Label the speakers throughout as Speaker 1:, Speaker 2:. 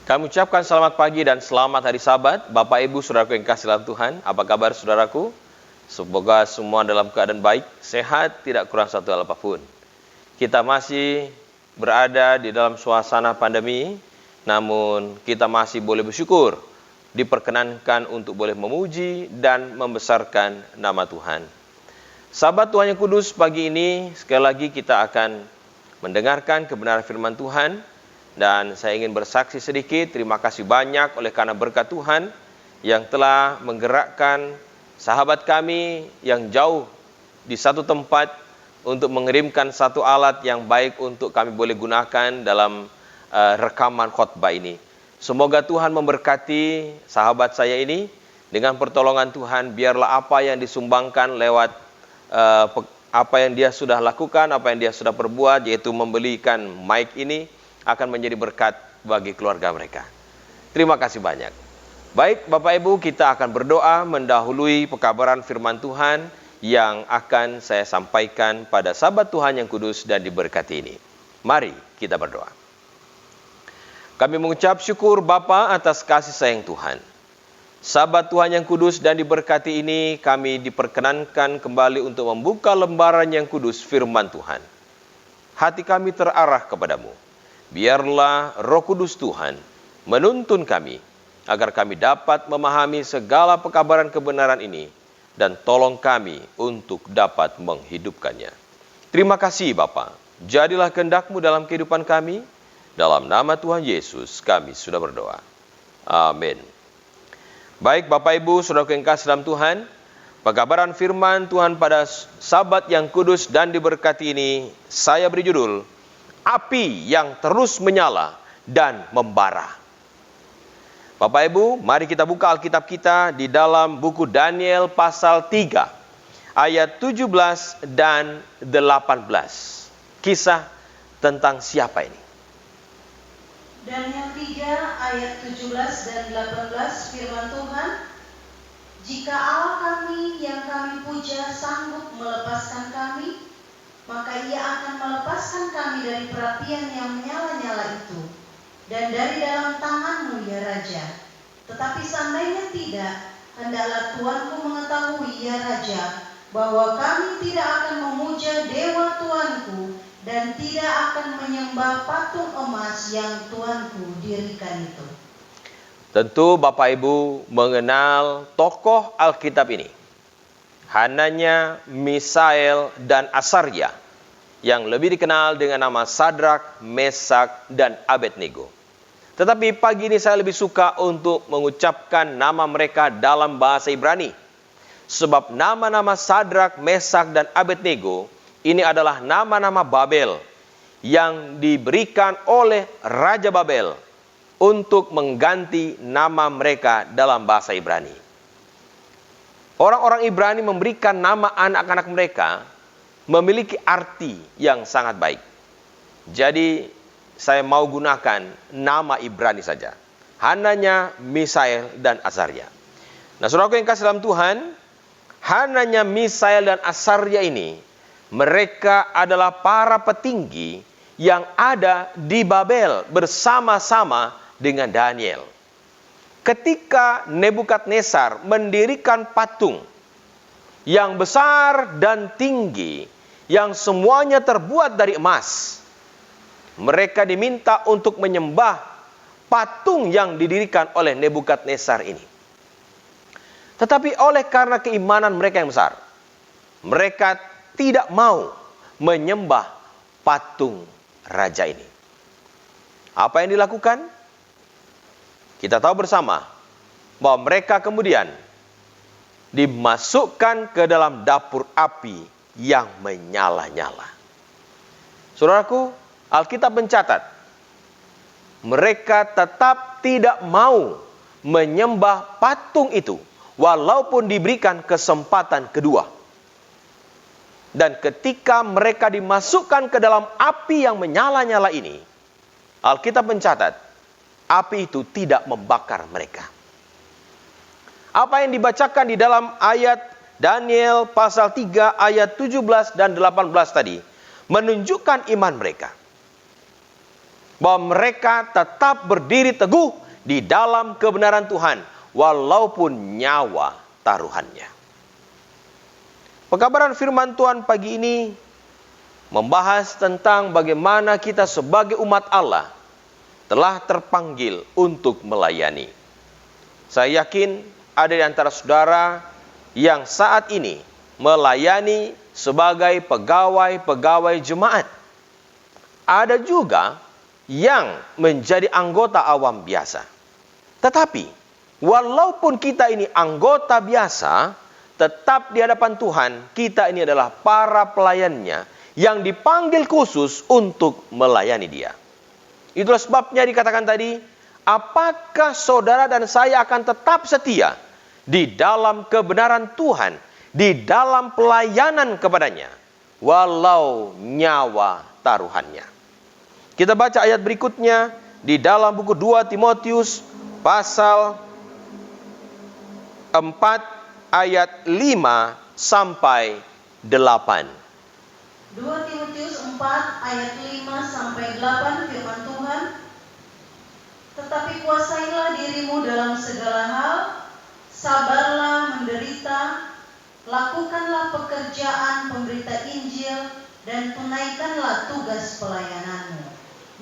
Speaker 1: Kami ucapkan selamat pagi dan selamat hari Sabat. Bapak, Ibu, Saudaraku yang kasih dalam Tuhan. Apa kabar saudaraku? Semoga semua dalam keadaan baik, sehat, tidak kurang satu hal apapun. Kita masih berada di dalam suasana pandemi, namun kita masih boleh bersyukur, diperkenankan untuk boleh memuji dan membesarkan nama Tuhan. Sahabat Tuhan yang kudus, pagi ini sekali lagi kita akan mendengarkan kebenaran firman Tuhan. Dan saya ingin bersaksi sedikit, terima kasih banyak oleh karena berkat Tuhan yang telah menggerakkan sahabat kami yang jauh di satu tempat untuk mengirimkan satu alat yang baik untuk kami boleh gunakan dalam rekaman khotbah ini. Semoga Tuhan memberkati sahabat saya ini dengan pertolongan Tuhan, biarlah apa yang disumbangkan lewat apa yang dia sudah lakukan, apa yang dia sudah perbuat, yaitu membelikan mic ini, akan menjadi berkat bagi keluarga mereka. Terima kasih banyak. Baik, Bapak Ibu, kita akan berdoa mendahului pekabaran firman Tuhan yang akan saya sampaikan pada sahabat Tuhan yang kudus dan diberkati ini. Mari kita berdoa. Kami mengucap syukur Bapa atas kasih sayang Tuhan. Sahabat Tuhan yang kudus dan diberkati ini, kami diperkenankan kembali untuk membuka lembaran yang kudus firman Tuhan. Hati kami terarah kepadamu. Biarlah Roh Kudus Tuhan menuntun kami, agar kami dapat memahami segala pekabaran kebenaran ini, dan tolong kami untuk dapat menghidupkannya. Terima kasih Bapa, jadilah kehendak-Mu dalam kehidupan kami, dalam nama Tuhan Yesus kami sudah berdoa. Amin. Baik Bapak Ibu, Saudaraku yang kasih dalam Tuhan, pekabaran firman Tuhan pada Sabat yang kudus dan diberkati ini, saya beri judul, Api yang terus menyala dan membara. Bapak Ibu, mari kita buka Alkitab kita di dalam buku Daniel pasal 3, ayat 17 dan 18. Kisah tentang siapa ini?
Speaker 2: Daniel 3 ayat 17 dan 18 firman Tuhan, jika Allah kami yang kami puja sanggup melepaskan kami, maka ia akan melepaskan kami dari perapian yang menyala-nyala itu, dan dari dalam tangan-Mu ya Raja. Tetapi seandainya tidak, hendaklah Tuanku mengetahui ya Raja, bahwa kami tidak akan memuja dewa Tuanku, dan tidak akan menyembah patung emas yang Tuanku dirikan itu.
Speaker 1: Tentu Bapak Ibu mengenal tokoh Alkitab ini, Hananya, Misael, dan Azarya, yang lebih dikenal dengan nama Sadrak, Mesak, dan Abednego. Tetapi pagi ini saya lebih suka untuk mengucapkan nama mereka dalam bahasa Ibrani. Sebab nama-nama Sadrak, Mesak, dan Abednego ini adalah nama-nama Babel yang diberikan oleh Raja Babel untuk mengganti nama mereka dalam bahasa Ibrani. Orang-orang Ibrani memberikan nama anak-anak mereka memiliki arti yang sangat baik. Jadi saya mau gunakan nama Ibrani saja. Hananya, Misael, dan Azarya. Nah, saudaraku yang kasih dalam Tuhan, Hananya, Misael, dan Azarya ini, mereka adalah para petinggi yang ada di Babel bersama-sama dengan Daniel. Ketika Nebukadnezar mendirikan patung yang besar dan tinggi, yang semuanya terbuat dari emas, mereka diminta untuk menyembah patung yang didirikan oleh Nebukadnezar ini. Tetapi oleh karena keimanan mereka yang besar, mereka tidak mau menyembah patung raja ini. Apa yang dilakukan? Kita tahu bersama bahwa mereka kemudian dimasukkan ke dalam dapur api yang menyala-nyala. Saudaraku, Alkitab mencatat, mereka tetap tidak mau menyembah patung itu, walaupun diberikan kesempatan kedua. Dan ketika mereka dimasukkan ke dalam api yang menyala-nyala ini, Alkitab mencatat, api itu tidak membakar mereka. Apa yang dibacakan di dalam ayat Daniel pasal 3 ayat 17 dan 18 tadi menunjukkan iman mereka. bahwa mereka tetap berdiri teguh di dalam kebenaran Tuhan, walaupun nyawa taruhannya. Pekabaran firman Tuhan pagi ini membahas tentang bagaimana kita sebagai umat Allah telah terpanggil untuk melayani. Saya yakin ada di antara saudara yang saat ini melayani sebagai pegawai-pegawai jemaat. Ada juga yang menjadi anggota awam biasa. Tetapi, walaupun kita ini anggota biasa, tetap di hadapan Tuhan, kita ini adalah para pelayannya yang dipanggil khusus untuk melayani Dia. Itulah sebabnya dikatakan tadi, apakah saudara dan saya akan tetap setia di dalam kebenaran Tuhan, di dalam pelayanan kepadanya, walau nyawa taruhannya. Kita baca ayat berikutnya di dalam buku 2 Timotius pasal 4 ayat 5 sampai 8.
Speaker 2: 2 Timotius 4 ayat 5 sampai 8 firman Tuhan. Tetapi kuasailah dirimu dalam segala hal, sabarlah menderita, lakukanlah pekerjaan pemberita Injil, dan tunaikanlah tugas pelayananmu.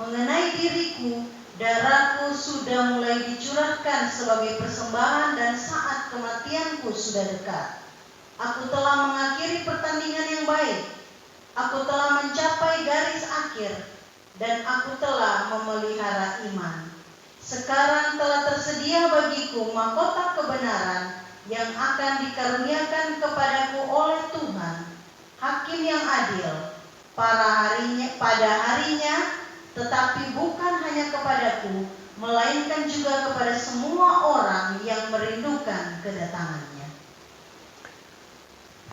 Speaker 2: Mengenai diriku, darahku sudah mulai dicurahkan sebagai persembahan dan saat kematianku sudah dekat. Aku telah mengakhiri pertandingan yang baik. Aku telah mencapai garis akhir dan aku telah memelihara iman. Sekarang telah tersedia bagiku mahkota kebenaran yang akan dikaruniakan kepadaku oleh Tuhan, Hakim yang adil, pada harinya, tetapi bukan hanya kepadaku, melainkan juga kepada semua orang yang merindukan kedatangannya.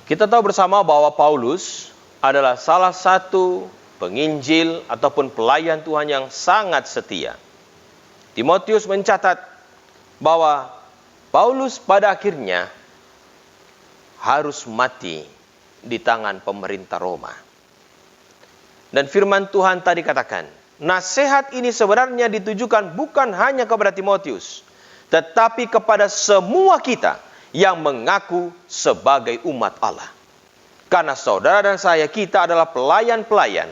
Speaker 1: Kita tahu bersama bahwa Paulus adalah salah satu penginjil ataupun pelayan Tuhan yang sangat setia. Timotius mencatat bahwa Paulus pada akhirnya harus mati di tangan pemerintah Roma. Dan firman Tuhan tadi katakan, nasihat ini sebenarnya ditujukan bukan hanya kepada Timotius, tetapi kepada semua kita yang mengaku sebagai umat Allah. Karena saudara dan saya, kita adalah pelayan-pelayan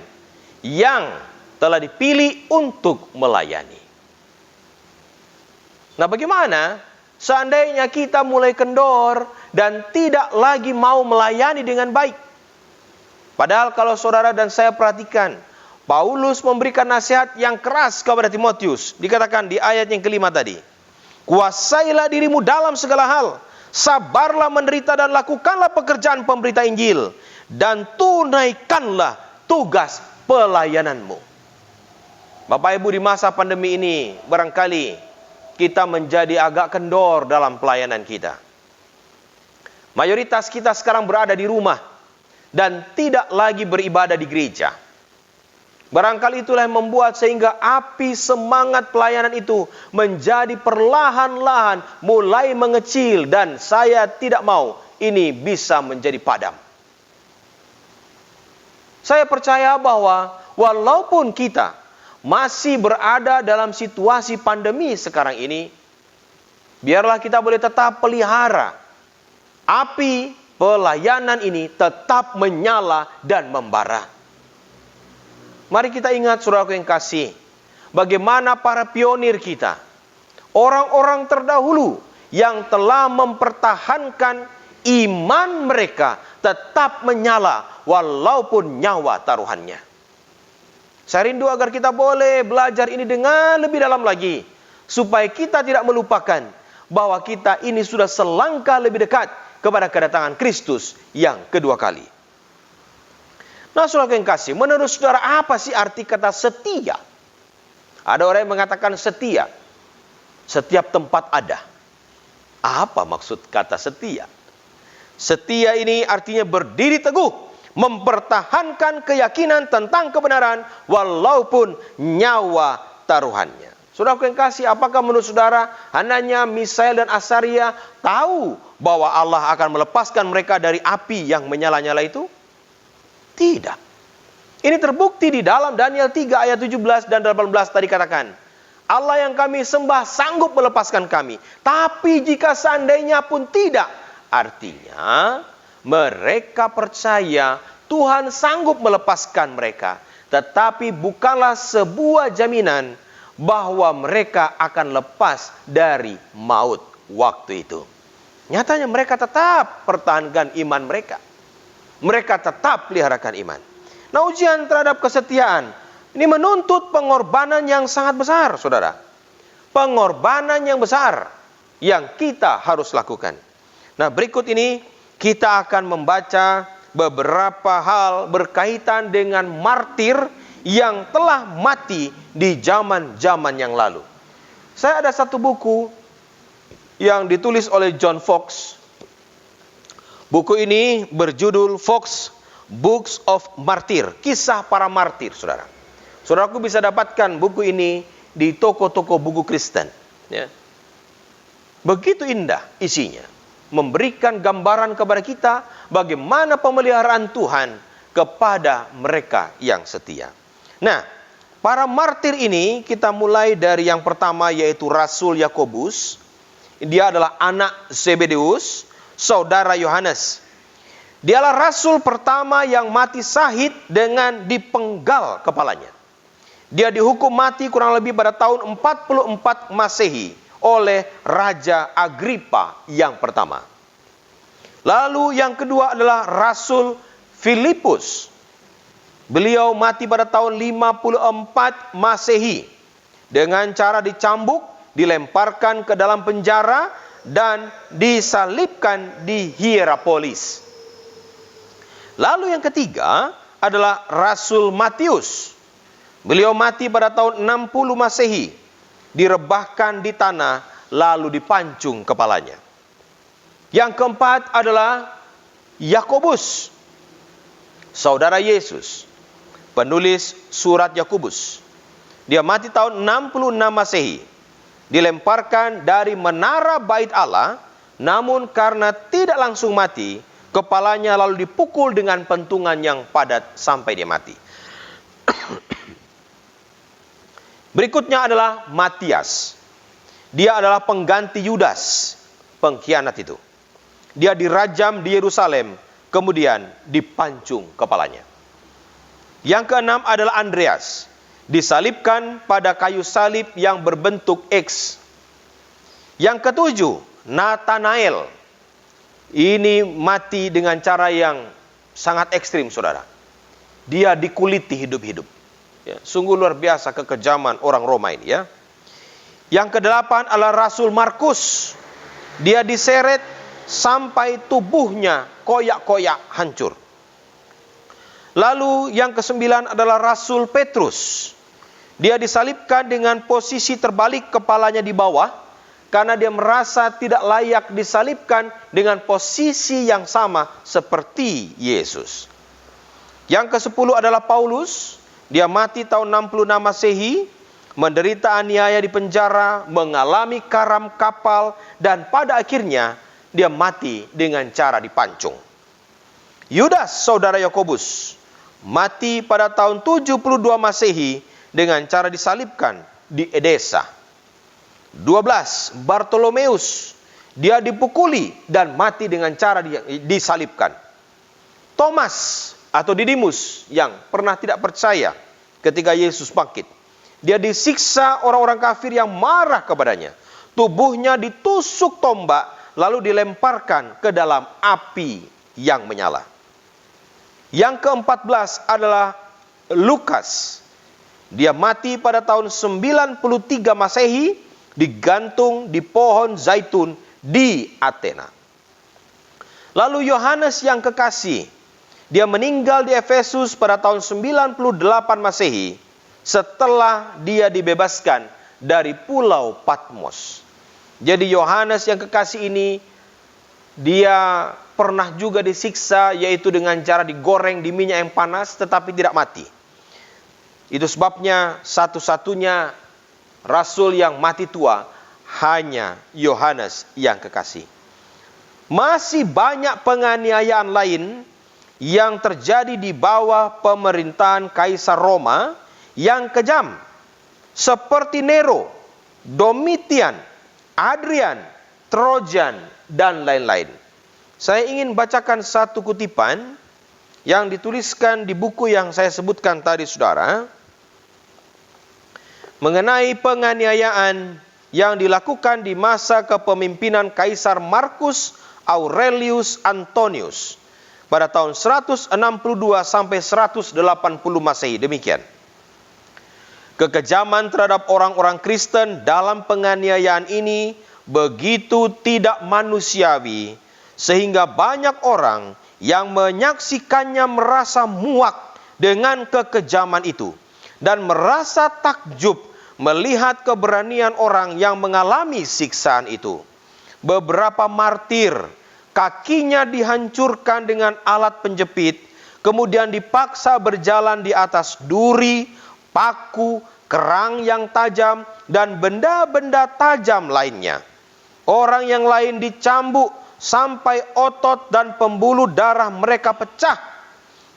Speaker 1: yang telah dipilih untuk melayani. Nah, bagaimana seandainya kita mulai kendor dan tidak lagi mau melayani dengan baik? Padahal kalau saudara dan saya perhatikan, Paulus memberikan nasihat yang keras kepada Timotius. Dikatakan di ayat yang kelima tadi, kuasailah dirimu dalam segala hal, sabarlah menderita dan lakukanlah pekerjaan pemberita Injil, dan tunaikanlah tugas pelayananmu. Bapak Ibu, di masa pandemi ini barangkali kita menjadi agak kendor dalam pelayanan kita. Mayoritas kita sekarang berada di rumah dan tidak lagi beribadah di gereja. Barangkali itulah yang membuat sehingga api semangat pelayanan itu menjadi perlahan-lahan mulai mengecil, dan saya tidak mau ini bisa menjadi padam. Saya percaya bahwa walaupun kita masih berada dalam situasi pandemi sekarang ini, biarlah kita boleh tetap pelihara api pelayanan ini tetap menyala dan membara. Mari kita ingat, saudaraku yang kasih, bagaimana para pionir kita, orang-orang terdahulu yang telah mempertahankan iman mereka tetap menyala walaupun nyawa taruhannya. Saya rindu agar kita boleh belajar ini dengan lebih dalam lagi, supaya kita tidak melupakan bahwa kita ini sudah selangkah lebih dekat kepada kedatangan Kristus yang kedua kali. Nah, saudara yang kasih, menurut saudara apa sih arti kata setia? Ada orang yang mengatakan setia, setiap tempat ada. Apa maksud kata setia? Setia ini artinya berdiri teguh, mempertahankan keyakinan tentang kebenaran walaupun nyawa taruhannya. Saudara yang kasih, apakah menurut saudara Hananya, Misael dan Asaria tahu bahwa Allah akan melepaskan mereka dari api yang menyala-nyala itu? Tidak. Ini terbukti di dalam Daniel 3 ayat 17 dan 18 tadi katakan, Allah yang kami sembah sanggup melepaskan kami. Tapi jika seandainya pun tidak, artinya mereka percaya Tuhan sanggup melepaskan mereka. Tetapi bukanlah sebuah jaminan bahwa mereka akan lepas dari maut waktu itu. Nyatanya mereka tetap pertahankan iman mereka. Mereka tetap peliharakan iman. Nah, ujian terhadap kesetiaan ini menuntut pengorbanan yang sangat besar, saudara. Pengorbanan yang besar yang kita harus lakukan. Nah, berikut ini kita akan membaca beberapa hal berkaitan dengan martir yang telah mati di zaman-zaman yang lalu. Saya ada satu buku yang ditulis oleh John Fox. Buku ini berjudul Fox Books of Martyr, kisah para martir, saudara. Saudaraku bisa dapatkan buku ini di toko-toko buku Kristen. Ya. Begitu indah isinya, memberikan gambaran kepada kita bagaimana pemeliharaan Tuhan kepada mereka yang setia. Nah, para martir ini kita mulai dari yang pertama, yaitu Rasul Yakobus. Dia adalah anak Zebedeus, saudara Yohanes. Dialah rasul pertama yang mati syahid dengan dipenggal kepalanya. Dia dihukum mati kurang lebih pada tahun 44 Masehi oleh Raja Agripa yang pertama. Lalu yang kedua adalah Rasul Filipus. Beliau mati pada tahun 54 Masehi dengan cara dicambuk, dilemparkan ke dalam penjara dan disalibkan di Hierapolis. Lalu yang ketiga adalah Rasul Matius. Beliau mati pada tahun 60 Masehi, direbahkan di tanah lalu dipancung kepalanya. Yang keempat adalah Yakobus, saudara Yesus, penulis surat Yakobus. Dia mati tahun 66 Masehi, dilemparkan dari menara Bait Allah, namun karena tidak langsung mati, kepalanya lalu dipukul dengan pentungan yang padat sampai dia mati. Berikutnya adalah Matias. Dia adalah pengganti Yudas, pengkhianat itu. Dia dirajam di Yerusalem, kemudian dipancung kepalanya. Yang keenam adalah Andreas. Disalibkan pada kayu salib yang berbentuk X. Yang ketujuh, Nathanael. Ini mati dengan cara yang sangat ekstrim, saudara. Dia dikuliti hidup-hidup. Ya, sungguh luar biasa kekejaman orang Roma ini, ya. Yang kedelapan adalah Rasul Markus. Dia diseret sampai tubuhnya koyak-koyak hancur. Lalu yang kesembilan adalah Rasul Petrus. Dia disalibkan dengan posisi terbalik, kepalanya di bawah, karena dia merasa tidak layak disalibkan dengan posisi yang sama seperti Yesus. Yang ke-10 adalah Paulus. Dia mati tahun 66 Masehi, menderita aniaya di penjara, mengalami karam kapal, dan pada akhirnya dia mati dengan cara dipancung. Yudas, saudara Yakobus, mati pada tahun 72 Masehi dengan cara disalibkan di Edesa. 12, Bartolomeus, dia dipukuli dan mati dengan cara disalibkan. Thomas atau Didimus yang pernah tidak percaya ketika Yesus bangkit, dia disiksa orang-orang kafir yang marah kepadanya. Tubuhnya ditusuk tombak lalu dilemparkan ke dalam api yang menyala. Yang ke-14 adalah Lukas. Dia mati pada tahun 93 Masehi, digantung di pohon zaitun di Athena. Lalu Yohanes yang kekasih, dia meninggal di Efesus pada tahun 98 Masehi setelah dia dibebaskan dari pulau Patmos. Jadi Yohanes yang kekasih ini, dia pernah juga disiksa, yaitu dengan cara digoreng di minyak yang panas tetapi tidak mati. Itu sebabnya satu-satunya rasul yang mati tua hanya Yohanes yang kekasih. Masih banyak penganiayaan lain yang terjadi di bawah pemerintahan Kaisar Roma yang kejam, seperti Nero, Domitian, Adrian, Trojan, dan lain-lain. Saya ingin bacakan satu kutipan yang dituliskan di buku yang saya sebutkan tadi, saudara, mengenai penganiayaan yang dilakukan di masa kepemimpinan Kaisar Marcus Aurelius Antonius pada tahun 162 sampai 180 Masehi. Demikian. Kekejaman terhadap orang-orang Kristen dalam penganiayaan ini begitu tidak manusiawi, sehingga banyak orang yang menyaksikannya merasa muak dengan kekejaman itu dan merasa takjub melihat keberanian orang yang mengalami siksaan itu. Beberapa martir kakinya dihancurkan dengan alat penjepit, kemudian dipaksa berjalan di atas duri, paku, kerang yang tajam, dan benda-benda tajam lainnya. Orang yang lain dicambuk sampai otot dan pembuluh darah mereka pecah.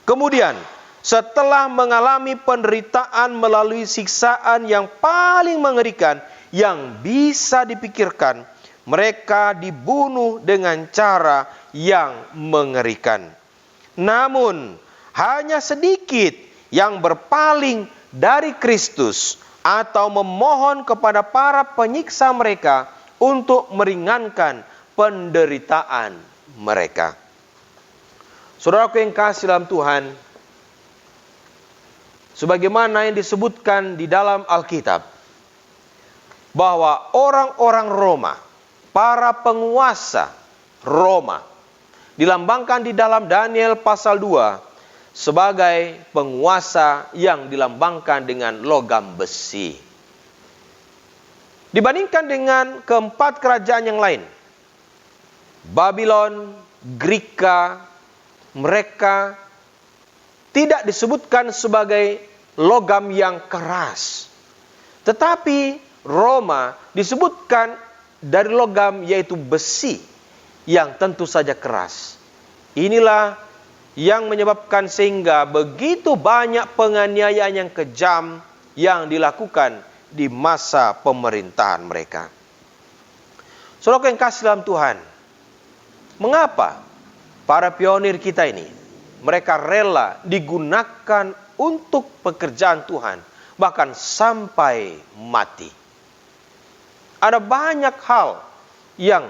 Speaker 1: Kemudian, setelah mengalami penderitaan melalui siksaan yang paling mengerikan yang bisa dipikirkan, mereka dibunuh dengan cara yang mengerikan. Namun, hanya sedikit yang berpaling dari Kristus atau memohon kepada para penyiksa mereka untuk meringankan penderitaan mereka. Saudaraku yang kasih dalam Tuhan, sebagaimana yang disebutkan di dalam Alkitab, bahwa orang-orang Roma, para penguasa Roma, dilambangkan di dalam Daniel pasal 2 sebagai penguasa yang dilambangkan dengan logam besi. Dibandingkan dengan keempat kerajaan yang lain, Babylon, Greka, mereka tidak disebutkan sebagai logam yang keras. Tetapi Roma disebutkan dari logam, yaitu besi, yang tentu saja keras. Inilah yang menyebabkan sehingga begitu banyak penganiayaan yang kejam yang dilakukan di masa pemerintahan mereka. Saudara yang kasih dalam Tuhan, mengapa para pionir kita ini, mereka rela digunakan untuk pekerjaan Tuhan, bahkan sampai mati? Ada banyak hal yang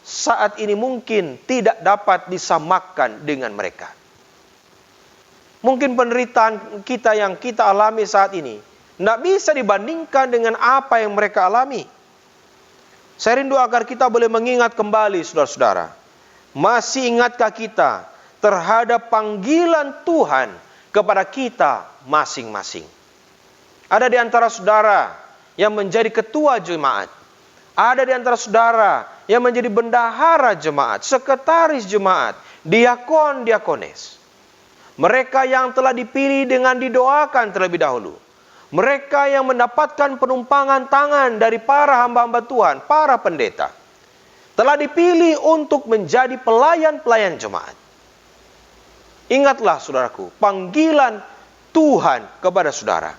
Speaker 1: saat ini mungkin tidak dapat disamakan dengan mereka. Mungkin penderitaan kita yang kita alami saat ini tidak bisa dibandingkan dengan apa yang mereka alami. Saya rindu agar kita boleh mengingat kembali, saudara-saudara. Masih ingatkah kita terhadap panggilan Tuhan kepada kita masing-masing? Ada di antara saudara yang menjadi ketua jemaat. Ada di antara saudara yang menjadi bendahara jemaat, sekretaris jemaat, diakon, diakones. Mereka yang telah dipilih dengan didoakan terlebih dahulu. Mereka yang mendapatkan penumpangan tangan dari para hamba-hamba Tuhan, para pendeta. Telah dipilih untuk menjadi pelayan-pelayan jemaat. Ingatlah saudaraku, panggilan Tuhan kepada saudara.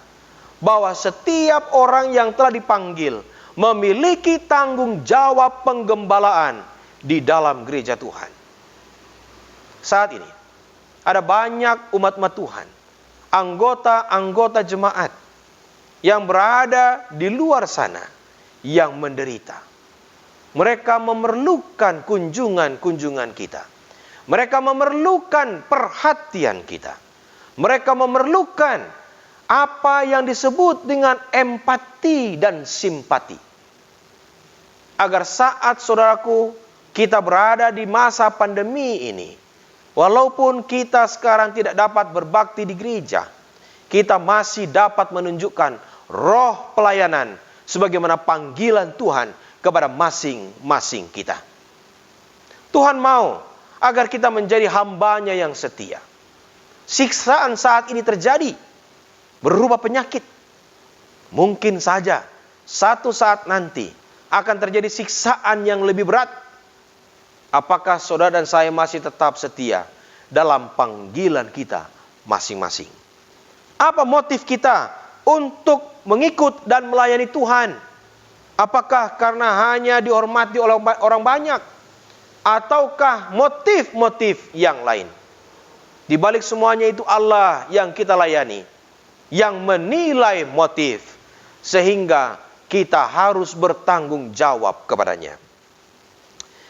Speaker 1: Bahwa setiap orang yang telah dipanggil memiliki tanggung jawab penggembalaan di dalam gereja Tuhan. Saat ini, ada banyak umat-umat Tuhan, anggota-anggota jemaat yang berada di luar sana, yang menderita. Mereka memerlukan kunjungan-kunjungan kita. Mereka memerlukan perhatian kita. Mereka memerlukan apa yang disebut dengan empati dan simpati. Agar saat saudaraku kita berada di masa pandemi ini, walaupun kita sekarang tidak dapat berbakti di gereja, kita masih dapat menunjukkan roh pelayanan sebagaimana panggilan Tuhan kepada masing-masing kita. Tuhan mau agar kita menjadi hambanya yang setia. Siksaan saat ini terjadi berupa penyakit. Mungkin saja satu saat nanti akan terjadi siksaan yang lebih berat. Apakah saudara dan saya masih tetap setia dalam panggilan kita masing-masing. Apa motif kita untuk mengikut dan melayani Tuhan? Apakah karena hanya dihormati oleh orang banyak? Ataukah motif-motif yang lain? Di balik semuanya itu Allah yang kita layani, yang menilai motif, sehingga kita harus bertanggung jawab kepadanya.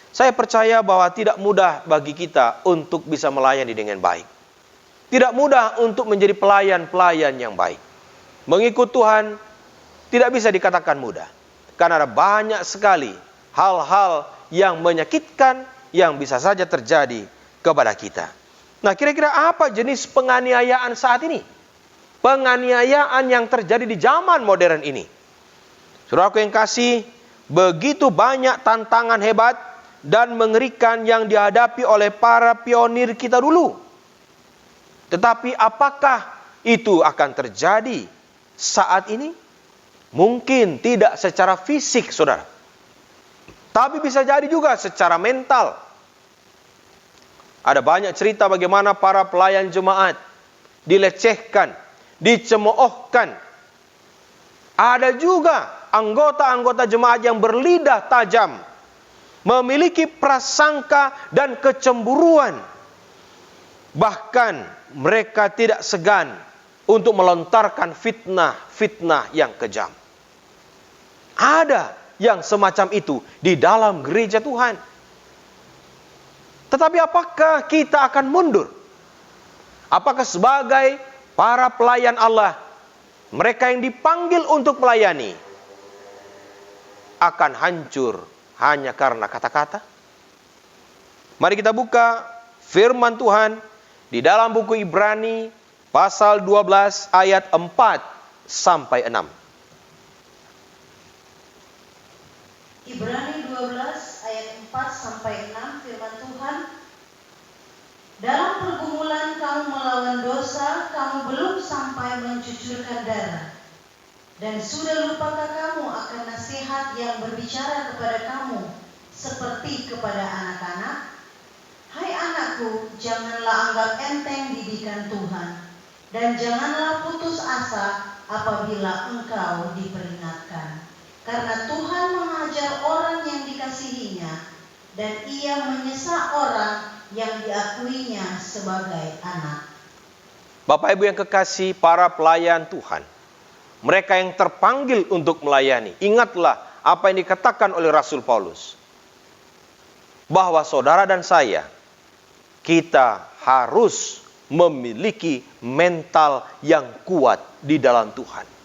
Speaker 1: Saya percaya bahwa tidak mudah bagi kita untuk bisa melayani dengan baik. Tidak mudah untuk menjadi pelayan-pelayan yang baik. Mengikut Tuhan tidak bisa dikatakan mudah. Karena ada banyak sekali hal-hal yang menyakitkan yang bisa saja terjadi kepada kita. Nah, kira-kira apa jenis penganiayaan saat ini? Penganiayaan yang terjadi di zaman modern ini. Saudaraku yang kasih, begitu banyak tantangan hebat dan mengerikan yang dihadapi oleh para pionir kita dulu. Tetapi apakah itu akan terjadi saat ini? Mungkin tidak secara fisik, saudara. Tapi bisa jadi juga secara mental. Ada banyak cerita bagaimana para pelayan jemaat dilecehkan, dicemoohkan. Ada juga anggota-anggota jemaat yang berlidah tajam, memiliki prasangka dan kecemburuan. Bahkan mereka tidak segan untuk melontarkan fitnah-fitnah yang kejam. Ada yang semacam itu di dalam gereja Tuhan. Tetapi apakah kita akan mundur? Apakah sebagai para pelayan Allah, mereka yang dipanggil untuk melayani, akan hancur hanya karena kata-kata? Mari kita buka firman Tuhan di dalam buku Ibrani pasal 12 ayat 4 sampai 6.
Speaker 2: Ibrani 12 ayat 4 sampai 6, firman Tuhan. Dalam pergumulan kamu melawan dosa, kamu belum sampai mencucurkan darah. Dan sudah lupakah kamu akan nasihat yang berbicara kepada kamu seperti kepada anak-anak? Hai anakku, janganlah anggap enteng didikan Tuhan, dan janganlah putus asa apabila engkau diperingatkan. Karena Tuhan mengajar orang yang dikasihinya, dan ia menyesa orang yang diakuinya sebagai anak.
Speaker 1: Bapak Ibu yang kekasih, para pelayan Tuhan, mereka yang terpanggil untuk melayani, ingatlah apa yang dikatakan oleh Rasul Paulus, bahwa saudara dan saya, kita harus memiliki mental yang kuat di dalam Tuhan.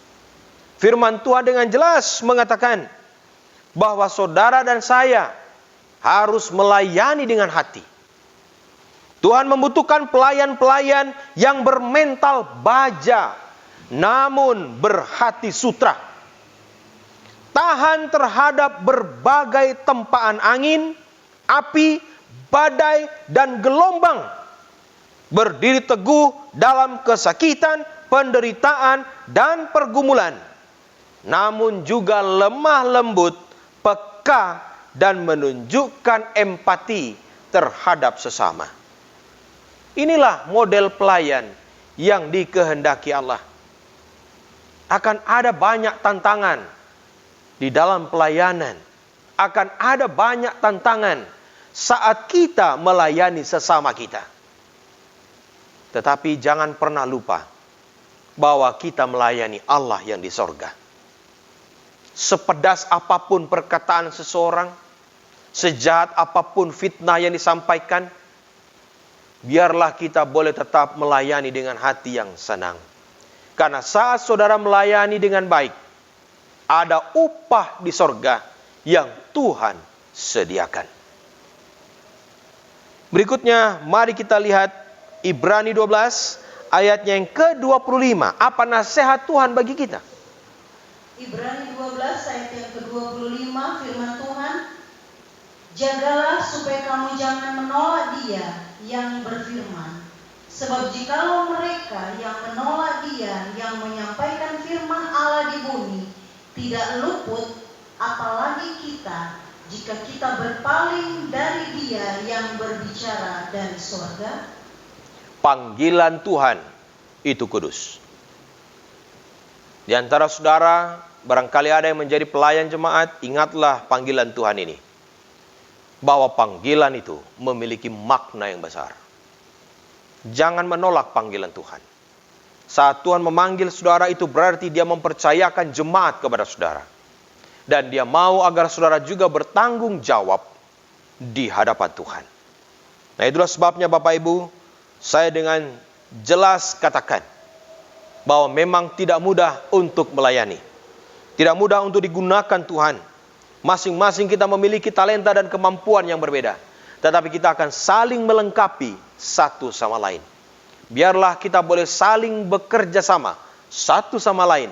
Speaker 1: Firman Tuhan dengan jelas mengatakan bahwa saudara dan saya harus melayani dengan hati. Tuhan membutuhkan pelayan-pelayan yang bermental baja, namun berhati sutra. Tahan terhadap berbagai tempaan angin, api, badai, dan gelombang. Berdiri teguh dalam kesakitan, penderitaan, dan pergumulan. Namun juga lemah lembut, peka, dan menunjukkan empati terhadap sesama. Inilah model pelayan yang dikehendaki Allah. Akan ada banyak tantangan di dalam pelayanan. Akan ada banyak tantangan saat kita melayani sesama kita. Tetapi jangan pernah lupa bahwa kita melayani Allah yang di sorga. Sepedas apapun perkataan seseorang, sejahat apapun fitnah yang disampaikan, biarlah kita boleh tetap melayani dengan hati yang senang. Karena saat saudara melayani dengan baik, ada upah di sorga yang Tuhan sediakan. Berikutnya, mari kita lihat Ibrani 12 ayatnya yang ke-25. Apa nasihat Tuhan bagi kita?
Speaker 2: Ibrani 12 ayat yang ke-25, firman Tuhan. Jagalah supaya kamu jangan menolak Dia yang berfirman. Sebab jikalau mereka yang menolak Dia yang menyampaikan firman Allah di bumi tidak luput, apalagi kita, jika kita berpaling dari Dia yang berbicara dari surga.
Speaker 1: panggilan Tuhan itu kudus. Di antara saudara, barangkali ada yang menjadi pelayan jemaat, ingatlah panggilan Tuhan ini. Bahwa panggilan itu memiliki makna yang besar. Jangan menolak panggilan Tuhan. Saat Tuhan memanggil saudara, itu berarti dia mempercayakan jemaat kepada saudara. Dan dia mau agar saudara juga bertanggung jawab di hadapan Tuhan. Nah, itulah sebabnya Bapak Ibu, saya dengan jelas katakan bahwa memang tidak mudah untuk melayani. Tidak mudah untuk digunakan Tuhan. Masing-masing kita memiliki talenta dan kemampuan yang berbeda. Tetapi kita akan saling melengkapi satu sama lain. Biarlah kita boleh saling bekerja sama satu sama lain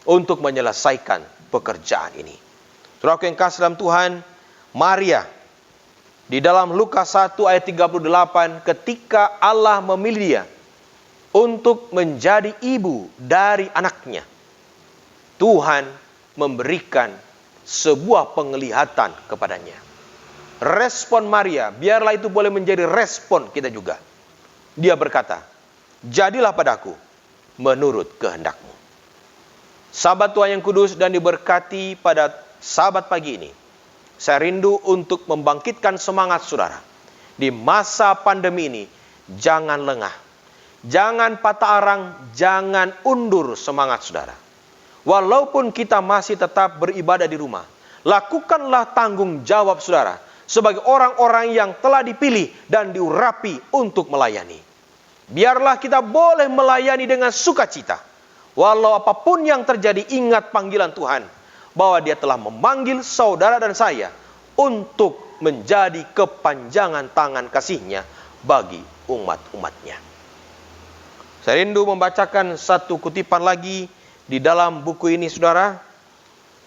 Speaker 1: untuk menyelesaikan pekerjaan ini. Saudaraku yang kasih dalam Tuhan, Maria di dalam Lukas 1 ayat 38, ketika Allah memilih dia untuk menjadi ibu dari anaknya, Tuhan memberikan sebuah penglihatan kepadanya. Respon Maria, biarlah itu boleh menjadi respon kita juga. Dia berkata, jadilah padaku menurut kehendakmu. Sahabat Tuhan yang kudus dan diberkati pada sahabat pagi ini, saya rindu untuk membangkitkan semangat saudara. Di masa pandemi ini, jangan lengah. Jangan patah arang, jangan undur semangat saudara. Walaupun kita masih tetap beribadah di rumah, lakukanlah tanggung jawab saudara sebagai orang-orang yang telah dipilih dan diurapi untuk melayani. Biarlah kita boleh melayani dengan sukacita. Walau apapun yang terjadi, ingat panggilan Tuhan, bahwa dia telah memanggil saudara dan saya untuk menjadi kepanjangan tangan kasih-Nya bagi umat-umatnya. Saya rindu membacakan satu kutipan lagi di dalam buku ini, saudara.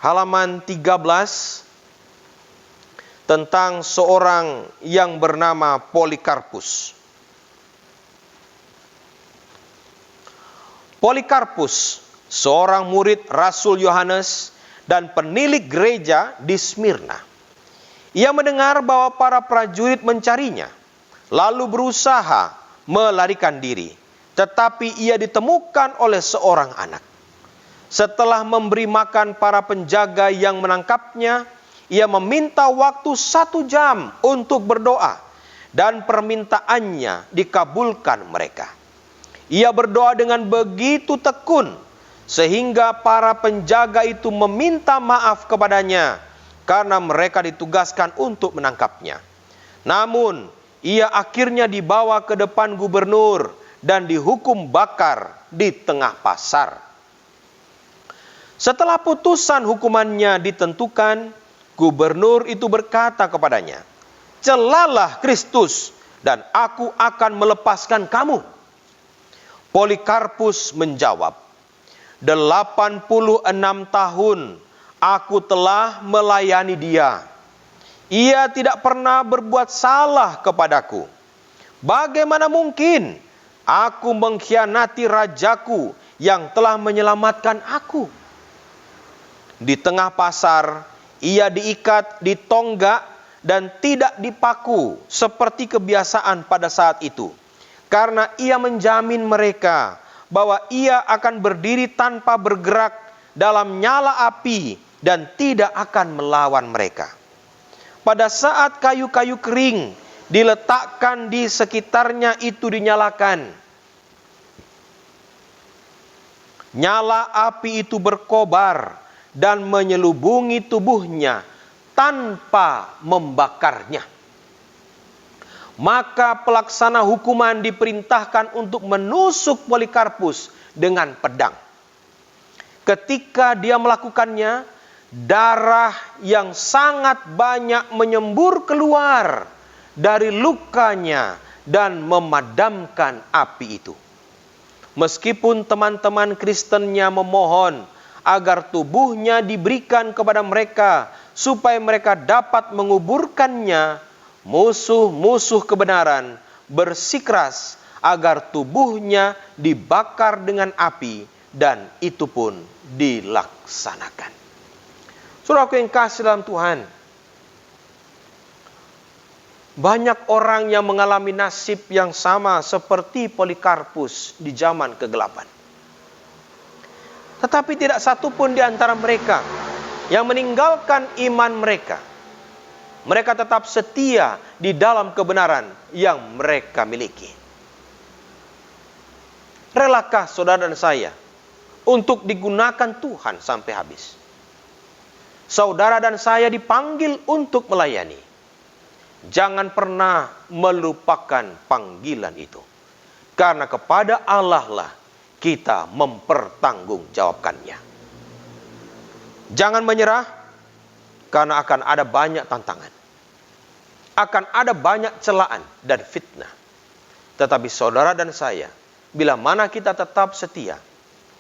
Speaker 1: Halaman 13, tentang seorang yang bernama Polikarpus. Polikarpus, seorang murid Rasul Yohanes dan penilik gereja di Smyrna. Ia mendengar bahwa para prajurit mencarinya, lalu berusaha melarikan diri. Tetapi ia ditemukan oleh seorang anak. Setelah memberi makan para penjaga yang menangkapnya, ia meminta waktu 1 jam untuk berdoa, dan permintaannya dikabulkan mereka. Ia berdoa dengan begitu tekun, sehingga para penjaga itu meminta maaf kepadanya, karena mereka ditugaskan untuk menangkapnya. Namun, ia akhirnya dibawa ke depan gubernur, dan dihukum bakar di tengah pasar. Setelah putusan hukumannya ditentukan, gubernur itu berkata kepadanya, "Celalah Kristus, dan aku akan melepaskan kamu." Polikarpus menjawab, 86 tahun aku telah melayani dia. Ia tidak pernah berbuat salah kepadaku. Bagaimana mungkin aku mengkhianati rajaku yang telah menyelamatkan aku? Di tengah pasar, ia diikat di tonggak dan tidak dipaku seperti kebiasaan pada saat itu. Karena ia menjamin mereka bahwa ia akan berdiri tanpa bergerak dalam nyala api dan tidak akan melawan mereka. Pada saat kayu-kayu kering diletakkan di sekitarnya itu dinyalakan, nyala api itu berkobar dan menyelubungi tubuhnya tanpa membakarnya. Maka pelaksana hukuman diperintahkan untuk menusuk Polikarpus dengan pedang. Ketika dia melakukannya, darah yang sangat banyak menyembur keluar dari lukanya dan memadamkan api itu. Meskipun teman-teman Kristennya memohon agar tubuhnya diberikan kepada mereka supaya mereka dapat menguburkannya, musuh-musuh kebenaran bersikeras agar tubuhnya dibakar dengan api, dan itu pun dilaksanakan. Saudaraku yang kasih dalam Tuhan, Banyak orang yang mengalami nasib yang sama seperti Polikarpus di zaman kegelapan. Tetapi tidak satu pun di antara mereka yang meninggalkan iman mereka. Mereka tetap setia di dalam kebenaran yang mereka miliki. Relakah saudara dan saya untuk digunakan Tuhan sampai habis? Saudara dan saya dipanggil untuk melayani. Jangan pernah melupakan panggilan itu. Karena kepada Allah lah kita mempertanggungjawabkannya. Jangan menyerah, karena akan ada banyak tantangan. Akan ada banyak celaan dan fitnah. Tetapi saudara dan saya, bila mana kita tetap setia,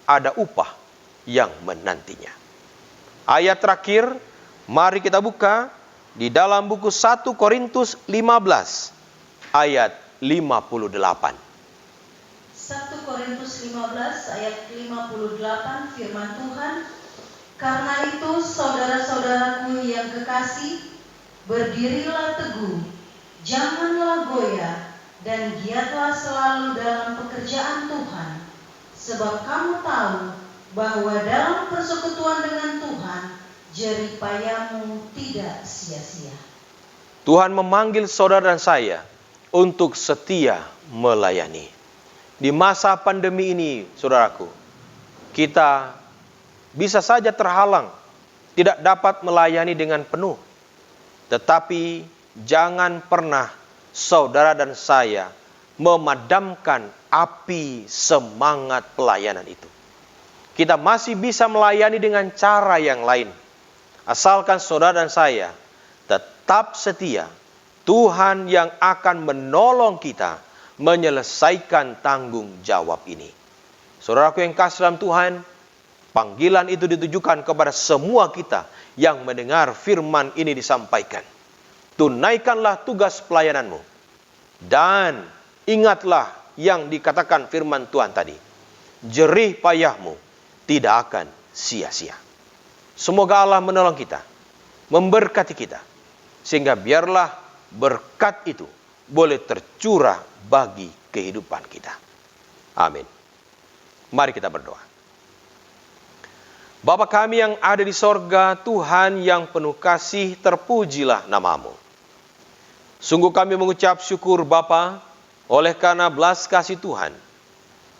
Speaker 1: ada upah yang menantinya. Ayat terakhir, mari kita buka di dalam buku 1 Korintus 15, ayat 58.
Speaker 2: 1 Korintus 15 ayat 58 firman Tuhan, karena itu saudara-saudaraku yang kekasih, berdirilah teguh, janganlah goyah, dan giatlah selalu dalam pekerjaan Tuhan, sebab kamu tahu bahwa dalam persekutuan dengan Tuhan, jerih payahmu tidak sia-sia.
Speaker 1: Tuhan memanggil saudara dan saya untuk setia melayani. Di masa pandemi ini, saudaraku, kita bisa saja terhalang, tidak dapat melayani dengan penuh. Tetapi jangan pernah saudara dan saya memadamkan api semangat pelayanan itu. Kita masih bisa melayani dengan cara yang lain. Asalkan saudara dan saya tetap setia, Tuhan yang akan menolong kita menyelesaikan tanggung jawab ini. Saudaraku yang kasih dalam Tuhan, panggilan itu ditujukan kepada semua kita yang mendengar firman ini disampaikan. Tunaikanlah tugas pelayananmu. Dan ingatlah yang dikatakan firman Tuhan tadi. Jerih payahmu tidak akan sia-sia. Semoga Allah menolong kita, memberkati kita, sehingga biarlah berkat itu boleh tercurah bagi kehidupan kita. Amin. Mari kita berdoa. Bapa kami yang ada di sorga, Tuhan yang penuh kasih, terpujilah nama-Mu. Sungguh kami mengucap syukur Bapa, oleh karena belas kasih Tuhan.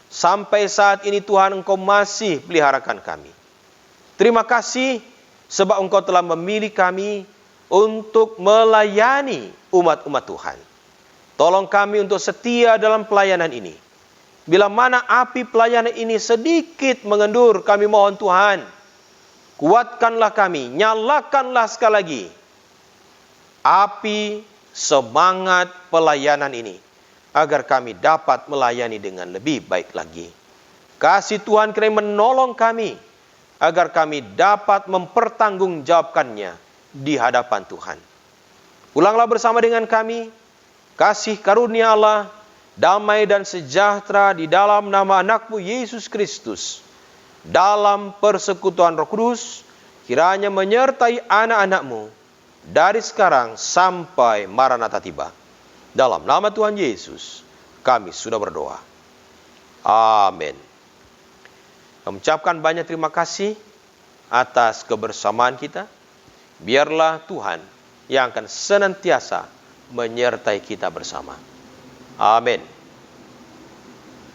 Speaker 1: Sampai saat ini Tuhan Engkau masih peliharakan kami. Terima kasih sebab Engkau telah memilih kami untuk melayani umat-umat Tuhan. Tolong kami untuk setia dalam pelayanan ini. Bila mana api pelayanan ini sedikit mengendur, kami mohon Tuhan, kuatkanlah kami, nyalakanlah sekali lagi api semangat pelayanan ini, agar kami dapat melayani dengan lebih baik lagi. Kasih Tuhan kiranya menolong kami, agar kami dapat mempertanggungjawabkannya di hadapan Tuhan. Pulanglah bersama dengan kami, kasih karunia Allah, damai dan sejahtera di dalam nama anak-Mu Yesus Kristus, dalam persekutuan Roh Kudus, kiranya menyertai anak-anak-Mu dari sekarang sampai Maranatha tiba. Dalam nama Tuhan Yesus, kami sudah berdoa. Amin. Kami ucapkan banyak terima kasih atas kebersamaan kita. Biarlah Tuhan yang akan senantiasa menyertai kita bersama. Amin.